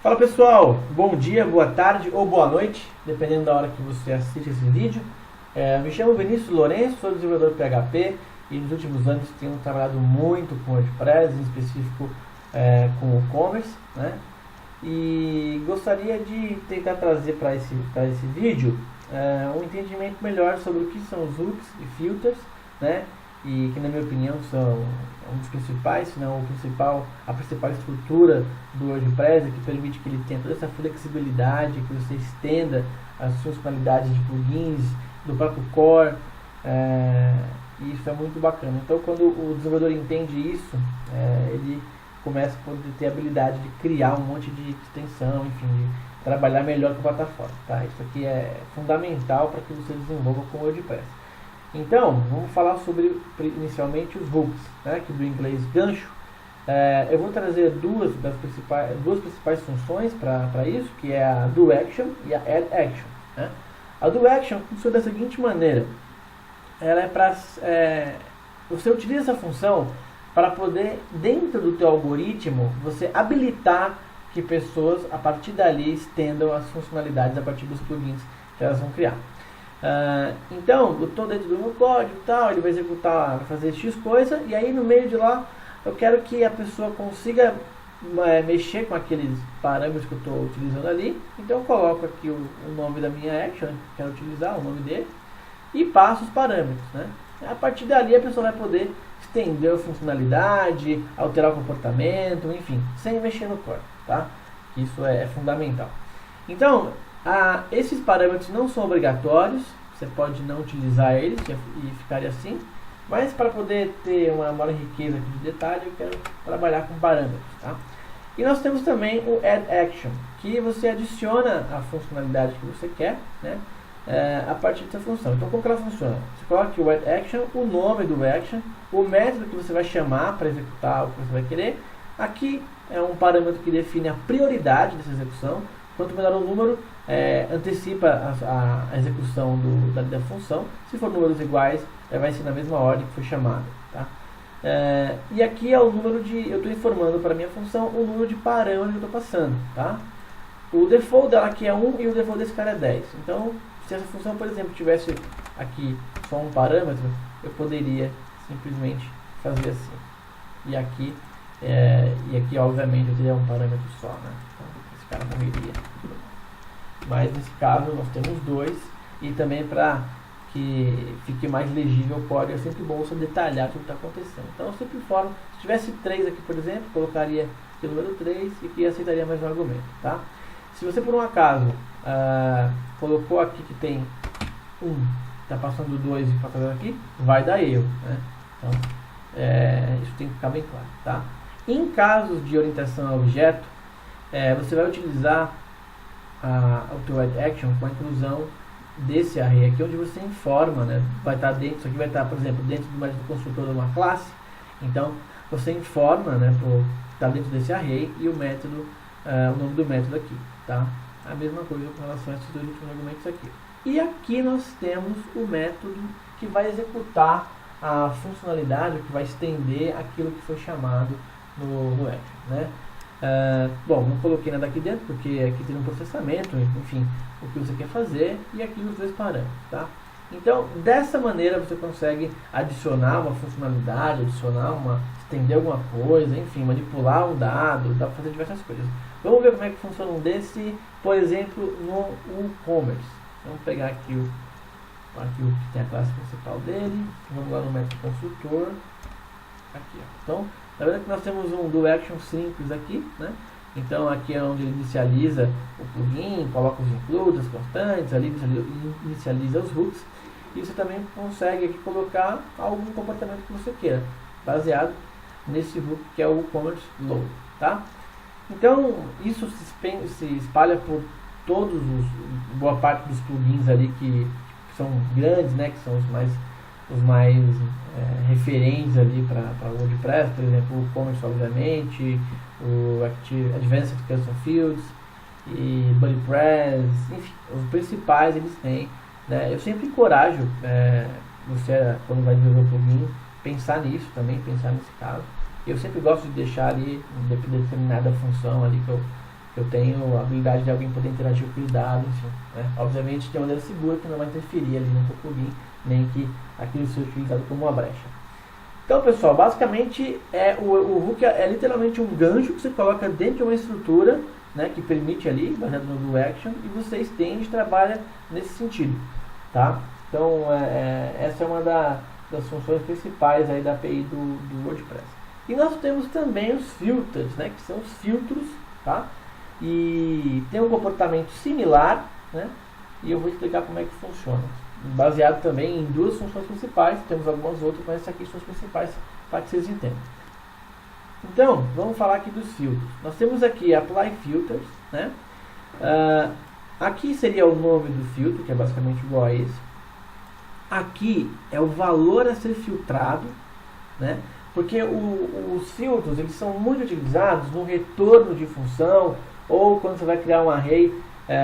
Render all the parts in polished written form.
Fala pessoal, bom dia, boa tarde ou boa noite, dependendo da hora que você assiste esse vídeo. Me chamo Vinícius Lourenço, sou desenvolvedor PHP e nos últimos anos tenho trabalhado muito com WordPress, em específico com o e-commerce, né? E gostaria de tentar trazer para esse vídeo um entendimento melhor sobre o que são os hooks e filters, né? E que na minha opinião são um dos principais, se não a principal estrutura do WordPress, que permite que ele tenha toda essa flexibilidade, que você estenda as funcionalidades de plugins, do próprio core, e isso é muito bacana. Então quando o desenvolvedor entende isso, ele começa a poder ter a habilidade de criar um monte de extensão, enfim, de trabalhar melhor com a plataforma, tá? Isso aqui é fundamental para que você desenvolva com o WordPress. Então, vamos falar sobre inicialmente os hooks, né, que do inglês gancho. Eu vou trazer duas principais funções para isso, que é a do action e a add action, né? A do action funciona da seguinte maneira: ela é para você utiliza essa função para poder, dentro do teu algoritmo, você habilitar que pessoas a partir dali estendam as funcionalidades a partir dos plugins que elas vão criar. Então, eu estou dentro do meu código, tal, ele vai executar, vai fazer X coisa, e aí no meio de lá eu quero que a pessoa consiga mexer com aqueles parâmetros que eu estou utilizando ali. Então eu coloco aqui o nome da minha action, que eu quero utilizar, o nome dele, e passo os parâmetros, né? A partir dali a pessoa vai poder estender a funcionalidade, alterar o comportamento, enfim, sem mexer no core, tá? Isso é fundamental. Então, esses parâmetros não são obrigatórios, você pode não utilizar eles e ficaria assim, mas para poder ter uma maior riqueza aqui de detalhe, eu quero trabalhar com parâmetros, tá? E nós temos também o add action, que você adiciona a funcionalidade que você quer, né, a partir dessa função. Então, como que ela funciona? Você coloca aqui o add action, o nome do action, o método que você vai chamar para executar o que você vai querer. Aqui é um parâmetro que define a prioridade dessa execução. Quanto menor o número, antecipa a execução da função. Se for números iguais, vai ser na mesma ordem que foi chamada, tá? E aqui é o número eu estou informando para a minha função o número de parâmetros que eu estou passando, tá? O default dela aqui é 1 e o default desse cara é 10. Então, se essa função, por exemplo, tivesse aqui só um parâmetro, eu poderia simplesmente fazer assim. E aqui, obviamente, eu teria um parâmetro só, né? Então, esse cara morreria. Mas nesse caso nós temos dois, e também para que fique mais legível o código, é sempre bom você detalhar tudo que está acontecendo. Então eu sempre informo, se tivesse 3 aqui, por exemplo, colocaria aqui o número 3 e aqui aceitaria mais um argumento, tá? Se você por um acaso colocou aqui que tem 1, está passando 2 e está fazendo aqui, vai dar erro, né? Então isso tem que ficar bem claro, tá? Em casos de orientação a objeto, você vai utilizar o teu add action com a inclusão desse array aqui, onde você informa, né? Vai estar dentro, isso aqui vai estar, por exemplo, dentro do método construtor de uma classe. Então você informa, né, está dentro desse array, e o método, o nome do método aqui, tá? A mesma coisa com relação a esses dois últimos argumentos aqui. E aqui nós temos o método que vai executar a funcionalidade, que vai estender aquilo que foi chamado no action, né? Bom, não coloquei nada aqui dentro porque aqui tem um processamento, enfim, o que você quer fazer, e aqui os dois parâmetros, tá? Então, dessa maneira você consegue adicionar uma funcionalidade, estender alguma coisa, enfim, manipular um dado, dá para fazer diversas coisas. Vamos ver como é que funciona um desse, por exemplo, no e-commerce. Vamos pegar aqui o arquivo que tem a classe principal dele, vamos lá no método construtor, aqui, ó. Então, na verdade nós temos um do action simples aqui, né? Então aqui é onde ele inicializa o plugin, coloca os includes, as constantes, ali inicializa os hooks, e você também consegue aqui colocar algum comportamento que você queira, baseado nesse hook que é o commerce load, tá? Então isso se espalha por boa parte dos plugins ali que são grandes, né? Que são os mais referentes ali para WordPress, por exemplo, o Commerce, obviamente, o Advanced Custom Fields e BuddyPress, enfim, os principais eles têm, né? Eu sempre encorajo você, quando vai desenvolver o plugin, pensar nisso também, pensar nesse caso. Eu sempre gosto de deixar ali determinada função ali que eu eu tenho a habilidade de alguém poder interagir com os dados, enfim, né? Obviamente de uma maneira segura, que não vai interferir ali no teu plugin, nem que aquilo seja utilizado como uma brecha. Então, pessoal, basicamente o hook é literalmente um gancho que você coloca dentro de uma estrutura, né, que permite ali, baseado no do action, e você estende e trabalha nesse sentido, tá? Então, essa é uma das funções principais aí da API do WordPress. E nós temos também os filters, né, que são os filtros, tá? E tem um comportamento similar, né? E eu vou explicar como é que funciona. Baseado também em duas funções principais, temos algumas outras, mas essas aqui são as principais para que vocês entendam. Então, vamos falar aqui dos filtros. Nós temos aqui Apply Filters, né? Aqui seria o nome do filtro, que é basicamente igual a esse. Aqui é o valor a ser filtrado, né? Porque os filtros, eles são muito utilizados no retorno de função, ou quando você vai criar um array,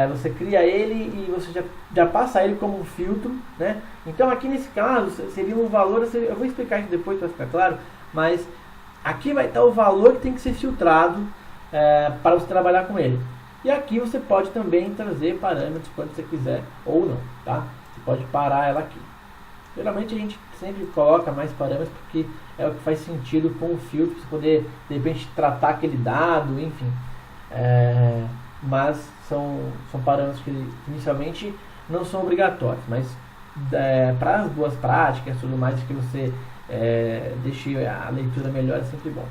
você cria ele e você já passa ele como um filtro, né? Então aqui nesse caso seria um valor, eu vou explicar isso depois para ficar claro, mas aqui vai estar o valor que tem que ser filtrado para você trabalhar com ele. E aqui você pode também trazer parâmetros quando você quiser ou não, tá? Você pode parar ela aqui. Geralmente a gente sempre coloca mais parâmetros porque é o que faz sentido com o filtro, para você poder de repente tratar aquele dado, enfim. Mas são parâmetros que inicialmente não são obrigatórios, mas para as duas práticas, tudo mais, que você deixe a leitura melhor, é sempre bom.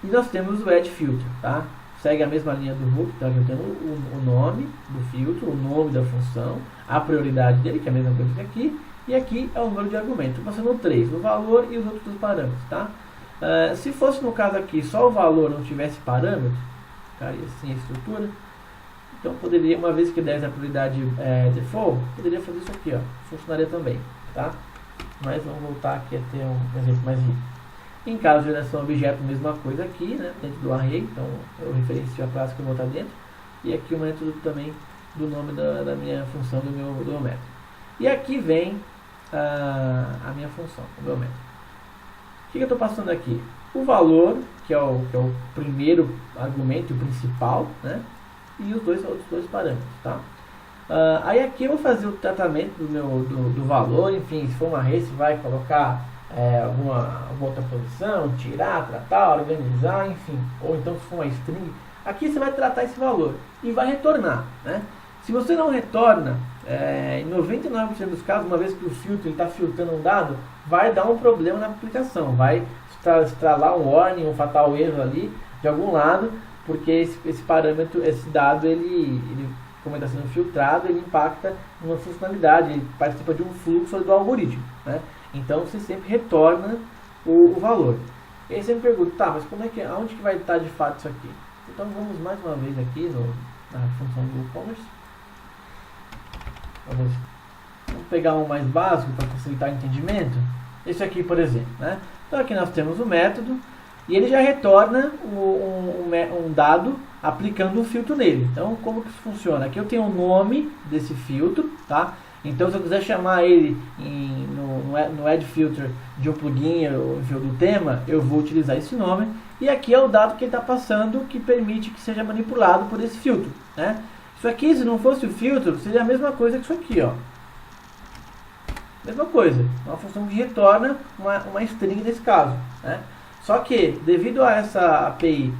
E nós temos o Add Filter, tá? Segue a mesma linha do hook, então eu tenho o nome do filtro, o nome da função, a prioridade dele, que é a mesma coisa que aqui, e aqui é o número de argumento, passando 3, o valor e os outros dois parâmetros, tá? Se fosse no caso aqui só o valor não tivesse parâmetro, ficaria assim a estrutura, então poderia, uma vez que desse a prioridade default, poderia fazer isso aqui, ó, funcionaria também, tá? Mas vamos voltar aqui a ter um exemplo mais rico. Em caso de geração objeto, mesma coisa aqui, né, dentro do array, então eu referencio a classe que eu vou estar dentro, e aqui o método também do nome da minha função, do meu método. E aqui vem a minha função, o meu método. O que eu estou passando aqui? O valor, que é o primeiro argumento, o principal, né, e os outros dois parâmetros, tá? Aí aqui eu vou fazer o tratamento do valor, enfim, se for uma array, você vai colocar alguma outra posição, tirar, tratar, organizar, enfim, ou então se for uma string, aqui você vai tratar esse valor e vai retornar, né? Se você não retorna, em 99% dos casos, uma vez que o filtro está filtrando um dado, vai dar um problema na aplicação, vai estralar um warning, um fatal erro ali de algum lado, porque esse parâmetro, esse dado, ele como ele está sendo filtrado, ele impacta numa funcionalidade, ele participa de um fluxo do algoritmo, né? Então você sempre retorna o valor. E aí você me pergunta, tá, mas aonde que vai estar de fato isso aqui? Então vamos mais uma vez aqui na função do WooCommerce. Vamos pegar um mais básico para facilitar o entendimento. Esse aqui, por exemplo, né? Então aqui nós temos o método e ele já retorna um dado aplicando um filtro nele. Então como que isso funciona? Aqui eu tenho o nome desse filtro, tá? Então, se eu quiser chamar ele no Add Filter de um plugin ou do tema, eu vou utilizar esse nome. E aqui é o dado que ele está passando, que permite que seja manipulado por esse filtro, né? Isso aqui, se não fosse o filtro, seria a mesma coisa que isso aqui, ó. Mesma coisa, uma função que retorna uma string nesse caso, né? Só que, devido a essa API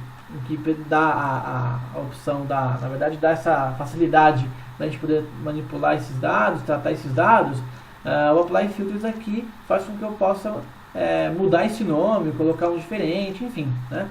que dá a opção, na verdade, dá essa facilidade para a gente poder manipular esses dados, tratar esses dados, o Apply Filters aqui faz com que eu possa mudar esse nome, colocar um diferente, enfim, né?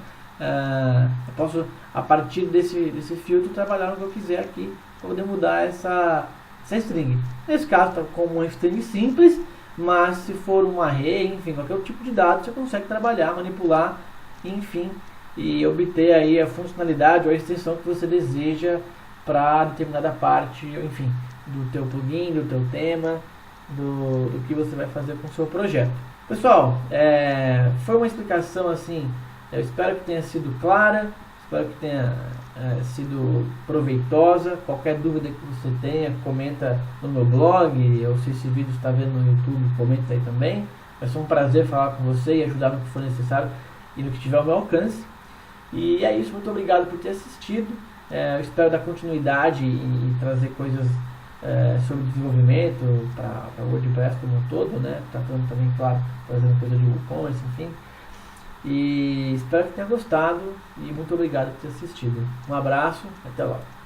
Eu posso, a partir desse filtro, trabalhar no que eu quiser aqui, para poder mudar essa string. Nesse caso, está como uma string simples, mas se for um array, enfim, qualquer tipo de dado, você consegue trabalhar, manipular, enfim, e obter aí a funcionalidade ou a extensão que você deseja para determinada parte, enfim, do teu plugin, do teu tema, do que você vai fazer com o seu projeto. Pessoal, foi uma explicação assim, eu espero que tenha sido clara, espero que tenha sido proveitosa. Qualquer dúvida que você tenha, comenta no meu blog, ou se esse vídeo está vendo no YouTube, comenta aí também. Vai ser um prazer falar com você e ajudar no que for necessário e no que tiver ao meu alcance. E é isso, muito obrigado por ter assistido. Eu espero dar continuidade e trazer coisas sobre desenvolvimento para o WordPress como um todo, né? Tratando também, claro, trazendo coisa de WooCommerce, enfim. E espero que tenha gostado e muito obrigado por ter assistido. Um abraço, até logo.